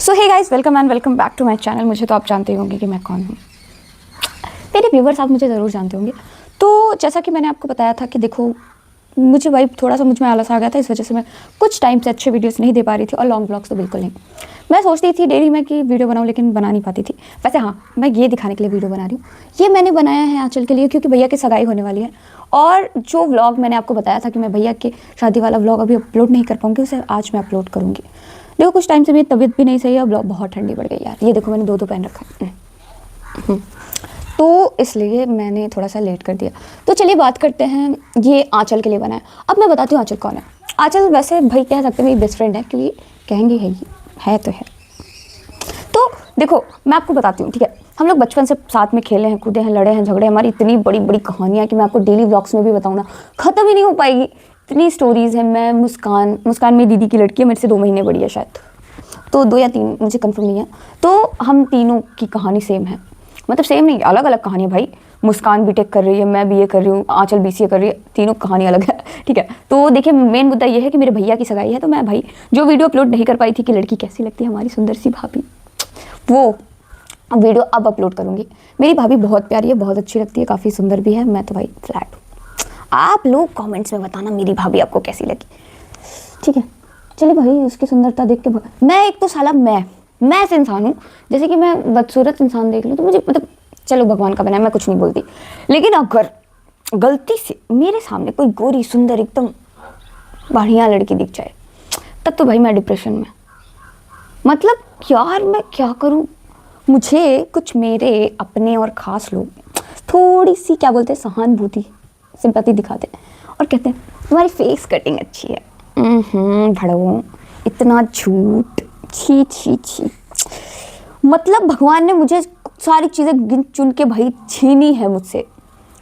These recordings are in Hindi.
So hey guys, welcome and welcome back to my channel. मुझे तो आप जानते ही होंगे कि मैं कौन हूँ। मेरे व्यूवर्स आप मुझे ज़रूर जानते होंगे। तो जैसा कि मैंने आपको बताया था कि देखो, मुझे भाई थोड़ा सा मुझ में आलस आ गया था, इस वजह से मैं कुछ टाइम से अच्छे वीडियोस नहीं दे पा रही थी और लॉन्ग ब्लॉग्स तो बिल्कुल नहीं। मैं सोचती थी डेली में कि वीडियो बनाऊँ, लेकिन बना नहीं पाती थी। वैसे हाँ, मैं ये दिखाने के लिए वीडियो बना रही हूँ। ये मैंने बनाया है आंचल के लिए, क्योंकि भैया की सगाई होने वाली है। और जो व्लॉग मैंने आपको बताया था कि मैं भैया की शादी वाला व्लॉग अभी अपलोड नहीं कर पाऊँगी, उसे आज मैं अपलोड करूँगी। देखो, कुछ टाइम से मेरी तबीयत भी नहीं सही है, अब बहुत ठंडी पड़ गई यार। ये देखो, मैंने दो पहन रखा है, तो इसलिए मैंने थोड़ा सा लेट कर दिया। तो चलिए बात करते हैं, ये आंचल के लिए बना है। अब मैं बताती हूँ आंचल कौन है। आंचल वैसे भाई कह सकते हैं मेरी बेस्ट फ्रेंड है, क्योंकि कहेंगे है तो है। तो देखो, मैं आपको बताती हूँ, ठीक है। हम लोग बचपन से साथ में खेले हैं, कूदे हैं, लड़े हैं, झगड़े, हमारी इतनी बड़ी बड़ी कहानियाँ कि मैं आपको डेली व्लॉग्स में भी बताऊँ ना, ख़त्म ही नहीं हो पाएगी। इतनी स्टोरीज़ हैं। मैं मुस्कान मेरी दीदी की लड़की है, मेरे से 2 महीने बड़ी है शायद, तो 2 या 3, मुझे कंफर्म नहीं है। तो हम तीनों की कहानी सेम है, मतलब सेम नहीं, अलग अलग कहानी है भाई। मुस्कान बीटेक कर रही है, मैं बीए कर रही हूँ, आंचल बीसीए कर रही है, तीनों कहानी अलग है, ठीक है। तो देखिए, मेन मुद्दा ये है कि मेरे भैया की सगाई है, तो मैं भाई जो वीडियो अपलोड नहीं कर पाई थी कि लड़की कैसी लगती है हमारी सुंदर सी भाभी, वो वीडियो अब अपलोड करूँगी। मेरी भाभी बहुत प्यारी है, बहुत अच्छी लगती है, काफ़ी सुंदर भी है। मैं तो भाई फ्लैट हूँ। आप लोग कमेंट्स में बताना मेरी भाभी आपको कैसी लगी, ठीक है। चलिए भाई, उसकी सुंदरता देख के मैं एक तो साला मैं ऐसे इंसान हूँ, जैसे कि मैं बदसूरत इंसान देख लूँ तो मुझे मतलब, चलो भगवान का बनाया, मैं कुछ नहीं बोलती। लेकिन अगर गलती से मेरे सामने कोई गोरी सुंदर एकदम बढ़िया लड़की दिख जाए, तब तो भाई मैं डिप्रेशन में, मतलब यार मैं क्या करूँ। मुझे कुछ मेरे अपने और ख़ास लोग थोड़ी सी क्या बोलते हैं, सहानुभूति, सिंपैथी दिखाते हैं और कहते हैं तुम्हारी फेस कटिंग अच्छी है। भड़ो, इतना झूठ, छी छी छी। मतलब भगवान ने मुझे सारी चीज़ें गिन चुन के भाई छीनी है मुझसे।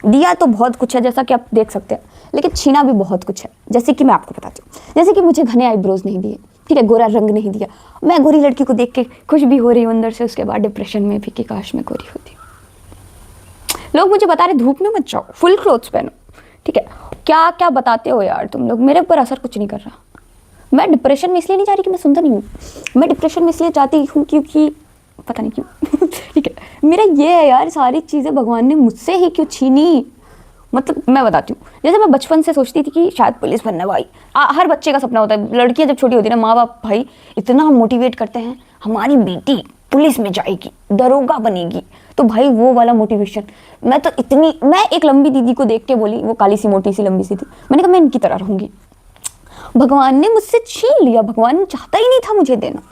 दिया तो बहुत कुछ है, जैसा कि आप देख सकते हैं, लेकिन छीना भी बहुत कुछ है। जैसे कि मैं आपको बताती हूँ, जैसे कि मुझे घने आईब्रोज नहीं दिए, ठीक है, गोरा रंग नहीं दिया। मैं गोरी लड़की को देख के खुश भी हो रही हूँ अंदर से, उसके बाद डिप्रेशन में भी कि काश मैं गोरी होती। लोग मुझे बता रहे धूप में मत जाओ, फुल क्लोथ्स पहनो, ठीक है। क्या क्या बताते हो यार तुम लोग, मेरे ऊपर असर कुछ नहीं कर रहा। मैं डिप्रेशन में इसलिए नहीं जा रही कि मैं सुंदर नहीं हूँ, मैं डिप्रेशन में इसलिए जाती हूँ क्योंकि पता नहीं क्यों ठीक है। मेरा ये है यार, सारी चीज़ें भगवान ने मुझसे ही क्यों छीनी। मतलब मैं बताती हूँ, जैसे मैं बचपन से सोचती थी कि शायद पुलिस बनना, भाई हर बच्चे का सपना होता है। लड़कियां जब छोटी होती है ना, माँ बाप भाई इतना मोटिवेट करते हैं, हमारी बेटी पुलिस में जाएगी, दरोगा बनेगी, तो भाई वो वाला मोटिवेशन। मैं एक लंबी दीदी को देख के बोली, वो काली सी मोटी सी लंबी सी थी, मैंने कहा मैं इनकी तरह रहूंगी। भगवान ने मुझसे छीन लिया, भगवान चाहता ही नहीं था मुझे देना।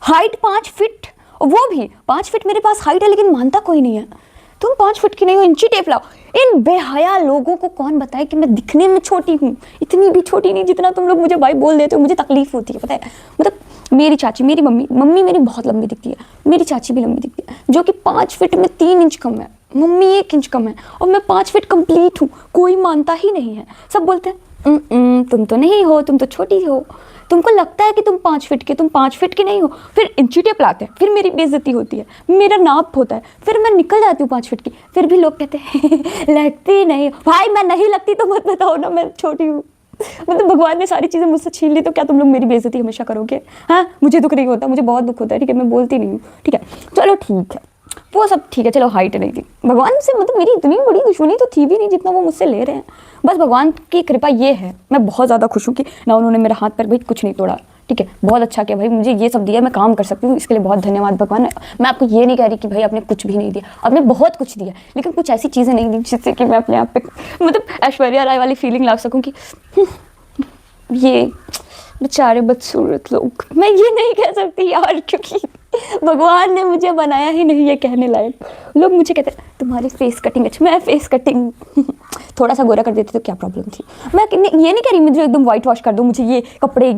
हाइट 5 फीट, वो भी 5 फीट मेरे पास हाइट है, लेकिन मानता कोई नहीं है। तुम 5 फीट की नहीं हो, इंची टेप लाओ। इन बेहया लोगों को कौन बताए कि मैं दिखने में छोटी हूँ, इतनी भी छोटी नहीं जितना तुम लोग मुझे भाई बोल देते हो। मुझे तकलीफ होती है, पता है। मतलब मेरी चाची, मेरी मम्मी मेरी बहुत लंबी दिखती है, मेरी चाची भी लंबी दिखती है, जो कि 5 फीट में 3 इंच कम है, मम्मी 1 इंच कम है, और मैं 5 फीट कंप्लीट हूँ। कोई मानता ही नहीं है, सब बोलते हैं तुम तो नहीं हो, तुम तो छोटी हो, तुमको लगता है कि तुम 5 फीट के, तुम 5 फीट के नहीं हो। फिर इंची टेप लाते हैं, फिर मेरी बेइज्जती होती है, मेरा नाप होता है, फिर मैं निकल जाती हूँ 5 फीट की, फिर भी लोग कहते हैं लगती नहीं हो। भाई मैं नहीं लगती तो मत बताओ ना मैं छोटी हूँ। मतलब भगवान ने सारी चीज़ें मुझसे छीन ली, तो क्या तुम लोग मेरी बेइज्जती हमेशा करोगे? हाँ, मुझे दुख नहीं होता, मुझे बहुत दुख होता है, ठीक है, मैं बोलती नहीं हूँ, ठीक है। चलो ठीक है, वो सब ठीक है, चलो हाइट नहीं थी भगवान से, मतलब मेरी इतनी बड़ी दुश्मनी तो थी भी नहीं जितना वो मुझसे ले रहे हैं। बस भगवान की कृपा ये है, मैं बहुत ज़्यादा खुश हूँ कि ना उन्होंने मेरा हाथ पैर भाई कुछ नहीं तोड़ा, ठीक है। बहुत अच्छा किया भाई, मुझे ये सब दिया, मैं काम कर सकती हूँ, इसके लिए बहुत धन्यवाद भगवान। मैं आपको ये नहीं कह रही कि भाई आपने कुछ भी नहीं दिया, आपने बहुत कुछ दिया, लेकिन कुछ ऐसी चीज़ें नहीं दी जिससे कि मैं अपने आप पे मतलब ऐश्वर्या राय वाली फीलिंग ला सकूँ कि ये बेचारे बदसूरत लोग। मैं ये नहीं कह सकती यार, क्योंकि भगवान ने मुझे बनाया ही नहीं ये कहने लायक। लोग मुझे कहते हैं तुम्हारी फेस कटिंग अच्छी, मैं फेस कटिंग थोड़ा सा गोरा कर देती तो क्या प्रॉब्लम थी। मैं ये नहीं कह रही मुझे एकदम वाइट वॉश कर दो, मुझे ये कपड़े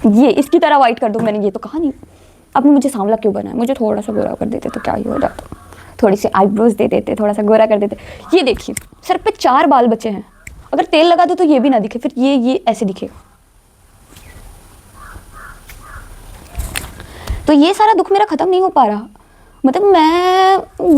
ये इसकी तरह वाइट कर दो, मैंने ये तो कहा नहीं। आपने मुझे सांवला क्यों बनाया, मुझे थोड़ा सा गोरा कर देते तो क्या ही हो जाता, थोड़ी सी आईब्रोज दे देते, थोड़ा सा गोरा कर देते। ये देखिए, सर पे 4 बाल बचे हैं, अगर तेल लगा दो तो ये भी ना दिखे, फिर ये ऐसे दिखेगा। तो ये सारा दुख मेरा खत्म नहीं हो पा रहा। मतलब मैं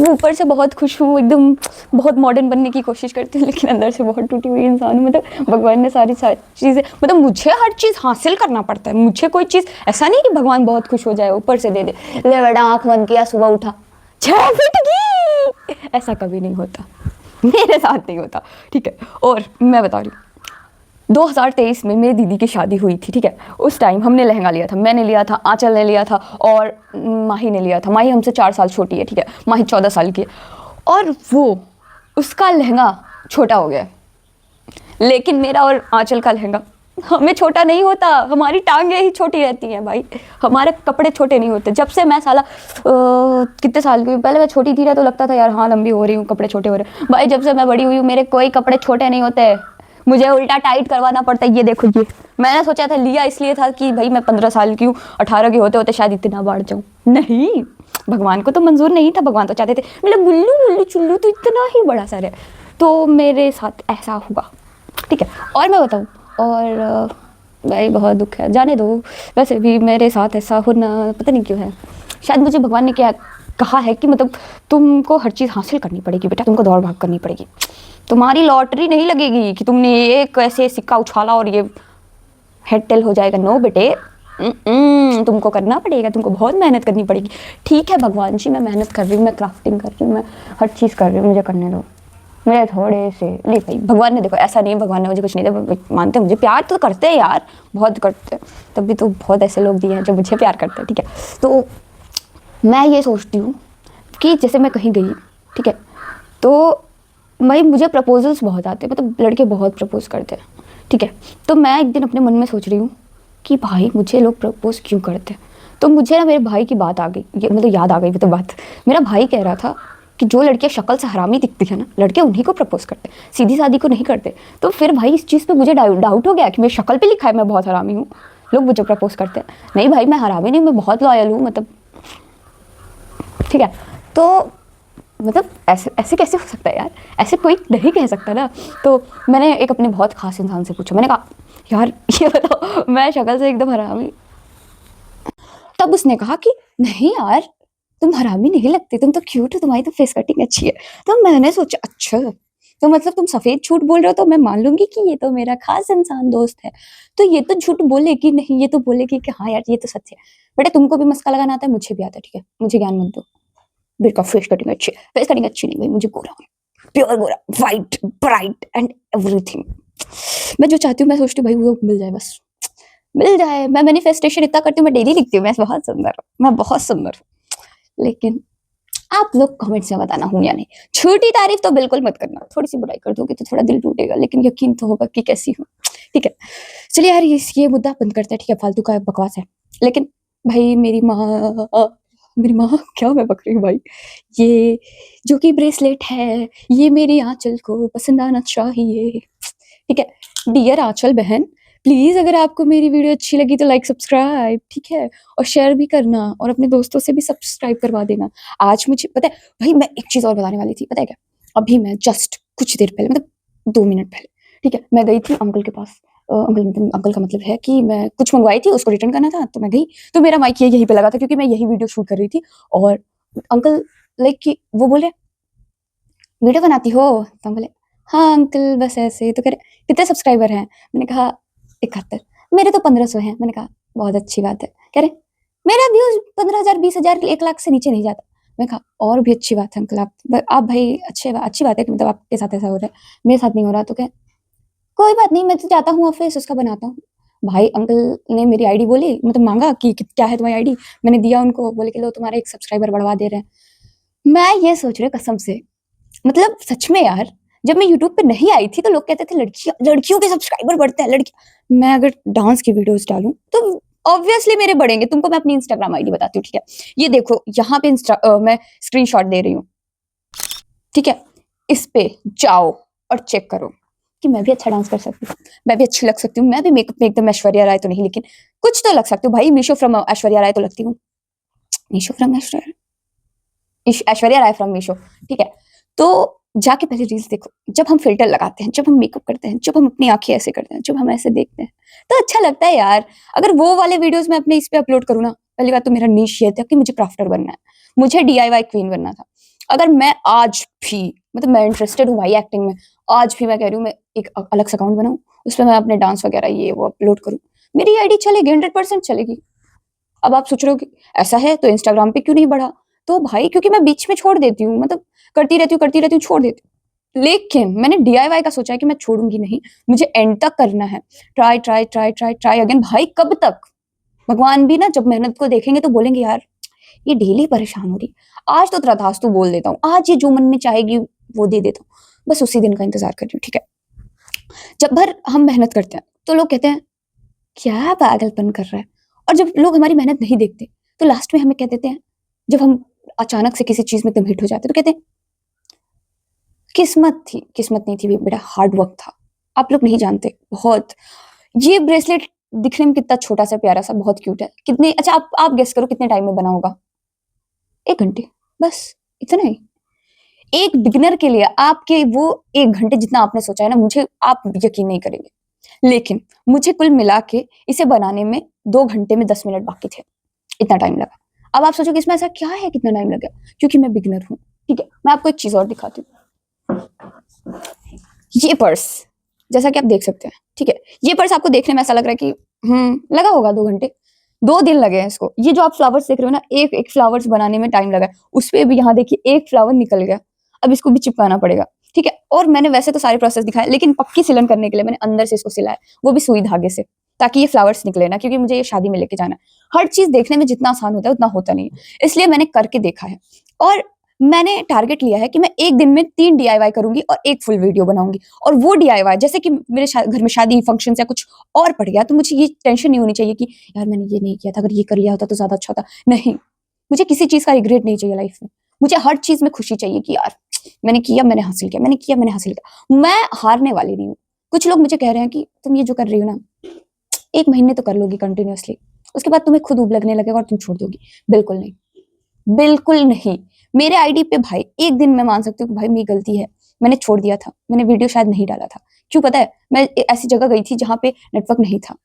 ऊपर से बहुत खुश हूँ, एकदम बहुत मॉडर्न बनने की कोशिश करती हूँ, लेकिन अंदर से बहुत टूटी हुई इंसान हूँ। मतलब भगवान ने सारी चीज़ें, मतलब मुझे हर चीज़ हासिल करना पड़ता है। मुझे कोई चीज़ ऐसा नहीं कि भगवान बहुत खुश हो जाए ऊपर से दे दे, ले बेटा आँख बंद किया सुबह उठा 6 फीट की, ऐसा कभी नहीं होता, मेरे साथ नहीं होता, ठीक है। और मैं बता रही हूँ 2023 में मेरी दीदी की शादी हुई थी, ठीक है। उस टाइम हमने लहंगा लिया था, मैंने लिया था, आंचल ने लिया था और माही ने लिया था। माही हमसे 4 साल छोटी है, ठीक है, माही 14 साल की है। और वो उसका लहंगा छोटा हो गया, लेकिन मेरा और आंचल का लहंगा हमें छोटा नहीं होता, हमारी टांगें ही छोटी रहती हैं भाई, हमारे कपड़े छोटे नहीं होते। जब से मैं साला कितने साल की हूँ, पहले मैं छोटी थी ना तो लगता था यार हाँ लंबी हो रही हूँ, कपड़े छोटे हो रहे हैं। भाई जब से मैं बड़ी हुई हूँ मेरे कोई कपड़े छोटे नहीं होते, मुझे उल्टा टाइट करवाना पड़ता है। ये देखो, ये मैंने सोचा था, लिया इसलिए था कि भाई मैं 15 साल की हूँ, 18 की होते होते शायद इतना बढ़ जाऊँ, नहीं, भगवान को तो मंजूर नहीं था। भगवान तो चाहते थे मतलब बुल्लू बुल्लू चुल्लू तो इतना ही बड़ा सर है। तो मेरे साथ ऐसा हुआ, ठीक है। और मैं बताऊँ, और भाई बहुत दुख है, जाने दो। वैसे भी मेरे साथ ऐसा होना पता नहीं क्यों है, शायद मुझे भगवान ने क्या कहा है कि मतलब तुमको हर चीज़ हासिल करनी पड़ेगी बेटा, तुमको दौड़ भाग करनी पड़ेगी, तुम्हारी लॉटरी नहीं लगेगी कि तुमने एक ऐसे सिक्का उछाला और ये हेड टेल हो जाएगा। नो बेटे, तुमको करना पड़ेगा, तुमको बहुत मेहनत करनी पड़ेगी। ठीक है भगवान जी, मैं मेहनत कर रही हूँ, मैं क्राफ्टिंग कर रही हूँ, मैं हर चीज़ कर रही हूँ, मुझे करने दो, मेरे थोड़े से नहीं भाई। भगवान ने देखो ऐसा नहीं, भगवान ने मुझे कुछ नहीं दिया, मानते हैं मुझे प्यार तो करते हैं यार, बहुत करते हैं, तभी तो बहुत ऐसे लोग दिए हैं जो मुझे प्यार करते हैं, ठीक है। तो मैं ये सोचती हूँ कि जैसे मैं कहीं गई, ठीक है, तो भाई मुझे प्रपोजल्स बहुत आते हैं, मतलब लड़के बहुत प्रपोज करते हैं, ठीक है। तो मैं एक दिन अपने मन में सोच रही हूँ कि भाई मुझे लोग प्रपोज क्यों करते हैं। तो मुझे ना मेरे भाई की बात आ गई, ये मतलब याद आ गई मतलब बात। मेरा भाई कह रहा था कि जो लड़कियां शक्ल से हरामी दिखती है ना, लड़के उन्हीं को प्रपोज करते हैं, सीधी शादी को नहीं करते। तो फिर भाई इस चीज़ पे मुझे डाउट हो गया कि मेरी शक्ल पे लिखा है मैं बहुत हरामी हूँ, लोग मुझे प्रपोज करते हैं। नहीं भाई मैं हरामी नहीं, मैं बहुत लॉयल हूँ, मतलब ठीक है। तो मतलब ऐसे ऐसे कैसे हो सकता है यार, ऐसे कोई नहीं कह सकता ना। तो मैंने एक अपने बहुत खास इंसान से पूछा, मैंने कहा यार ये बताओ मैं शक्ल से एकदम हरामी। तब उसने कहा कि नहीं यार तुम हरामी नहीं लगती, तुम तो क्यूट हो, तुम्हारी तो फेस कटिंग अच्छी है। तो मैंने सोचा अच्छा, तो मतलब तुम सफेद झूठ बोल रहे हो, तो मैं मान लूंगी कि ये तो मेरा खास इंसान दोस्त है। तो ये तो झूठ बोलेगी नहीं, ये तो बोलेगी कि हाँ यार ये तो सच है। बेटा तुमको भी मस्का लगाना आता है, मुझे भी आता है, ठीक है, मुझे ज्ञान मत दो। बेटा फेस कटिंग अच्छी है, फेस कटिंग अच्छी नहीं भाई, मुझे गोरा होना, प्योर गोरा, वाइट ब्राइट एंड एवरीथिंग। मैं जो चाहती हूँ मैं सोचती हूँ भाई वो मिल जाए, बस मिल जाए। मैं मैनिफेस्टेशन इतना करती हूँ, मैं डेली लिखती हूँ मैं बहुत सुंदर हूँ, मैं बहुत सुंदर हूँ। लेकिन आप लोग कमेंट्स में बताना हूँ या नहीं। छोटी तारीफ तो बिल्कुल मत करना, थोड़ी सी बुराई कर दोगे तो थोड़ा दिल टूटेगा, लेकिन यकीन तो होगा कि कैसी हूँ, ठीक है। चलिए यार ये मुद्दा बंद करते हैं, ठीक है, फालतू का बकवास है। लेकिन भाई मेरी माँ क्या मैं बक रही हूँ भाई, ये जो कि ब्रेसलेट है ये मेरी आंचल को पसंद आना चाहिए, ठीक है। डियर आंचल बहन, प्लीज अगर आपको मेरी वीडियो अच्छी लगी तो लाइक सब्सक्राइब, ठीक है, और शेयर भी करना और अपने दोस्तों से भी सब्सक्राइब करवा देना। आज मुझे पता है भाई, मैं एक चीज और बताने वाली थी, पता है क्या, अभी मैं जस्ट कुछ देर पहले, मतलब 2 मिनट पहले, ठीक है, मैं गई थी अंकल के पास। अंकल का मतलब है कि मैं कुछ मंगवाई थी, उसको रिटर्न करना था, तो मैं गई, तो मेरा माइक यहीं पे लगा था क्योंकि मैं यही वीडियो शूट कर रही थी। और अंकल लाइक कि वो बोले वीडियो बनाती हो, तो हम बोले हाँ अंकल बस ऐसे। तो कह रहे कितने सब्सक्राइबर हैं, मैंने कहा 71। मेरे तो 1500 हैं। मैंने कहा बहुत अच्छी बात है। कह रहे मेरा व्यूज 15,000 20,000 1 लाख से नीचे नहीं जाता। मैं कहा और भी अच्छी बात है अंकल, आप भाई अच्छी बात है कि मतलब आपके साथ ऐसा हो रहा है, मेरे साथ नहीं हो रहा। तो क्या कोई बात नहीं, मैं तो जाता हूँ ऑफिस उसका बनाता हूँ। भाई अंकल ने मेरी आईडी बोली, मतलब मांगा कि क्या है तुम्हारी आईडी, मैंने दिया उनको, बोले कि लो तुम्हारा 1 सब्सक्राइबर बढ़वा दे रहे हैं। मैं ये सोच रही हूँ कसम से, मतलब सच में यार, जब मैं यूट्यूब पे नहीं आई थी तो लोग कहते थे लड़कियों के सब्सक्राइबर बढ़ते हैं, लड़की, मैं अगर डांस की वीडियोस डालूं तो ऑब्वियसली मेरे बढ़ेंगे। तुमको मैं अपनी इंस्टाग्राम आईडी बताती हूँ, ठीक है, ये देखो यहाँ पे मैं स्क्रीनशॉट दे रही हूँ, ठीक है, इस पे जाओ और चेक करो कि मैं भी अच्छा डांस कर सकती हूँ, मैं भी अच्छी लग सकती हूँ, मैं भी मेकअप में एकदम ऐश्वर्या राय तो नहीं, लेकिन कुछ तो लग सकती हूँ भाई। मीशो फ्रॉम ऐश्वर्या राय तो लगती हूँ, मीशो फ्रॉम ऐश्वर्या राय फ्रॉम मीशो, ठीक है। तो जाके पहले रील्स देखो, जब हम फिल्टर लगाते हैं, जब हम मेकअप करते हैं, जब हम अपनी आंखें ऐसे करते हैं, जब हम ऐसे देखते हैं तो अच्छा लगता है यार। अगर वो वाले वीडियोस मैं अपने इस पे अपलोड करूँ ना, पहली बात तो मेरा नीश ये था कि मुझे क्राफ्टर बनना है, मुझे DIY क्वीन बनना था। अगर मैं आज भी मतलब मैं इंटरेस्टेड हूँ भाई एक्टिंग में। आज भी मैं कह रही हूँ मैं एक अलग से अकाउंट बनाऊँ, उस पे मैं अपने डांस वगैरह ये वो अपलोड करूँ, मेरी आईडी चलेगी, 100% चलेगी। अब आप सोच रहे हो कि ऐसा है तो इंस्टाग्राम पे क्यों नहीं बढ़ा? तो भाई क्योंकि मैं बीच में छोड़ देती हूँ, मतलब करती रहती हूँ, छोड़ देती हूँ। लेकिन मैंने डीआईवाई का सोचा है कि मैं छोड़ूंगी नहीं, मुझे एंड तक करना है। Try try try try try again. भाई कब तक? भगवान भी ना जब मेहनत को देखेंगे तो बोलेंगे यार ये डेली परेशान हो रही, आज तो तथास्तु बोल देता हूँ, आज ये जो मन में चाहेगी वो दे देता हूँ। बस उसी दिन का इंतजार कर रही हूँ, ठीक है। जब भर हम मेहनत करते हैं तो लोग कहते हैं क्या पागलपन कर रहा है, और जब लोग हमारी मेहनत नहीं देखते तो लास्ट में हमें कह देते हैं, जब हम अचानक से किसी चीज में एकदम हिट हो जाते हैं तो कहते हैं किस्मत थी। किस्मत नहीं थी बेटा, हार्ड वर्क था। आप लोग नहीं जानते बहुत। ये ब्रेसलेट दिखने में कितना छोटा सा प्यारा सा बहुत क्यूट है, कितने अच्छा आप गेस करो कितने टाइम में बना होगा? 1 घंटे, बस इतना ही। एक बिगिनर के लिए आपके वो 1 घंटे जितना आपने सोचा है ना, मुझे आप यकीन नहीं करेंगे, लेकिन मुझे कुल मिला के इसे बनाने में 2 घंटे में 10 मिनट बाकी थे, इतना टाइम लगा। अब आप सोचो कि इसमें ऐसा क्या है कितना टाइम लगा? क्योंकि मैं बिगिनर हूँ, ठीक है। मैं आपको एक चीज और दिखाती हूँ, ये पर्स, जैसा कि आप देख सकते हैं, ठीक है। ये पर्स आपको देखने में ऐसा लग रहा है कि लगा होगा 2 घंटे, 2 दिन लगे हैं इसको। ये जो आप फ्लावर्स देख रहे हो ना, एक एक फ्लावर्स बनाने में टाइम लगा है, उस पर भी यहाँ देखिए एक फ्लावर निकल गया, अब इसको भी चिपकाना पड़ेगा, ठीक है। और मैंने वैसे तो सारे प्रोसेस दिखाए, लेकिन पक्की सिलन करने के लिए मैंने अंदर से इसको सिलाया, वो भी सुई धागे से, ताकि ये फ्लावर्स निकले ना, क्योंकि मुझे ये शादी में लेके जाना है। हर चीज देखने में जितना आसान होता है उतना होता नहीं है, इसलिए मैंने करके देखा है। और मैंने टारगेट लिया है कि मैं एक दिन में 3 डीआईवाई करूंगी और एक फुल वीडियो बनाऊंगी। और वो डीआईवाई जैसे कि मेरे घर में शादी फंक्शन या कुछ और पड़ गया तो मुझे ये टेंशन नहीं होनी चाहिए कि यार मैंने ये नहीं किया था, अगर ये कर लिया होता तो ज्यादा अच्छा होता। नहीं, मुझे किसी चीज का रिग्रेट नहीं चाहिए लाइफ में। मुझे हर चीज में खुशी चाहिए कि यार मैंने किया, मैंने हासिल किया, मैंने किया, मैंने हासिल किया। मैं हारने वाली नहीं हूँ। कुछ लोग मुझे कह रहे हैं कि तुम ये जो कर रही हो ना, 1 महीने तो कर लोगी कंटिन्यूअसली, उसके बाद तुम्हें खुद ऊब लगने लगेगा और तुम छोड़ दोगी। बिल्कुल नहीं, बिल्कुल नहीं। मेरे आईडी पे भाई एक दिन मैं मान सकती हूँ कि भाई मेरी गलती है, मैंने छोड़ दिया था, मैंने वीडियो शायद नहीं डाला था। क्यों पता है? मैं ऐसी जगह गई थी जहां पे नेटवर्क नहीं था,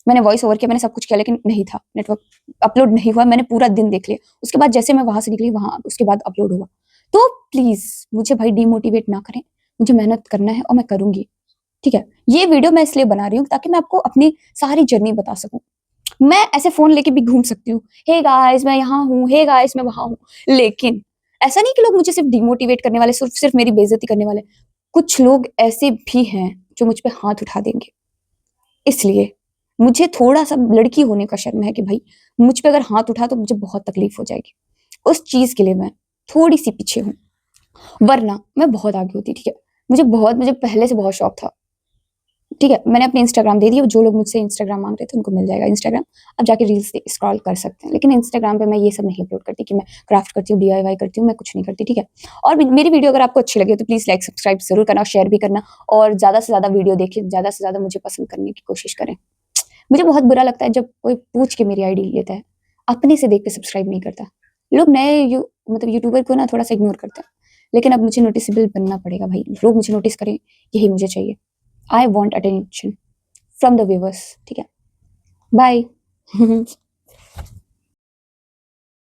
मैंने वॉइस ओवर किया, मैंने सब कुछ किया, लेकिन नहीं था नेटवर्क, अपलोड नहीं हुआ। मैंने पूरा दिन देख लिया, उसके बाद जैसे मैं वहां से निकली वहां उसके बाद अपलोड हुआ। तो प्लीज मुझे भाई डिमोटिवेट ना करें, मुझे मेहनत करना है और मैं करूंगी, ठीक है। ये वीडियो मैं इसलिए बना रही हूँ ताकि मैं आपको अपनी सारी जर्नी बता सकूं। मैं ऐसे फोन लेके भी घूम सकती हूँ, हे गाइस मैं यहाँ हूँ, हे गाइस मैं वहां हूँ, लेकिन ऐसा नहीं कि लोग मुझे सिर्फ डिमोटिवेट करने वाले, सिर्फ सिर्फ मेरी बेइज्जती करने वाले। कुछ लोग ऐसे भी हैं जो मुझ पे हाथ उठा देंगे। इसलिए मुझे थोड़ा सा लड़की होने का शर्म है कि भाई मुझ पे अगर हाथ उठा तो मुझे बहुत तकलीफ हो जाएगी। उस चीज के लिए मैं थोड़ी सी पीछे हूँ, वरना मैं बहुत आगे होती, ठीक है। मुझे पहले से बहुत शौक था, ठीक है। मैंने अपने इंस्टाग्राम दे दिया, जो लोग मुझसे इंस्टाग्राम मांग रहे थे उनको मिल जाएगा इंस्टाग्राम। अब जाके रील्स स्क्रॉल कर सकते हैं, लेकिन इंस्टाग्राम पे मैं ये सब नहीं अपलोड करती कि मैं क्राफ्ट करती हूँ, डीआईवाई करती हूँ, मैं कुछ नहीं करती, ठीक है। और मेरी वीडियो अगर आपको अच्छी लगे तो प्लीज लाइक सब्सक्राइब जरूर करना, शेयर भी करना, और ज्यादा से ज्यादा वीडियो देखिए, ज्यादा से ज्यादा मुझे पसंद करने की कोशिश करें। मुझे बहुत बुरा लगता है जब कोई पूछ के मेरी आईडी लेता है, अपने से देख के सब्सक्राइब नहीं करता। लोग नए मतलब यूट्यूबर को ना थोड़ा सा इग्नोर करते हैं, लेकिन अब मुझे नोटिसेबल बनना पड़ेगा भाई, लोग मुझे नोटिस करें, यही मुझे चाहिए। I want attention from the viewers, ठीक है। बाय।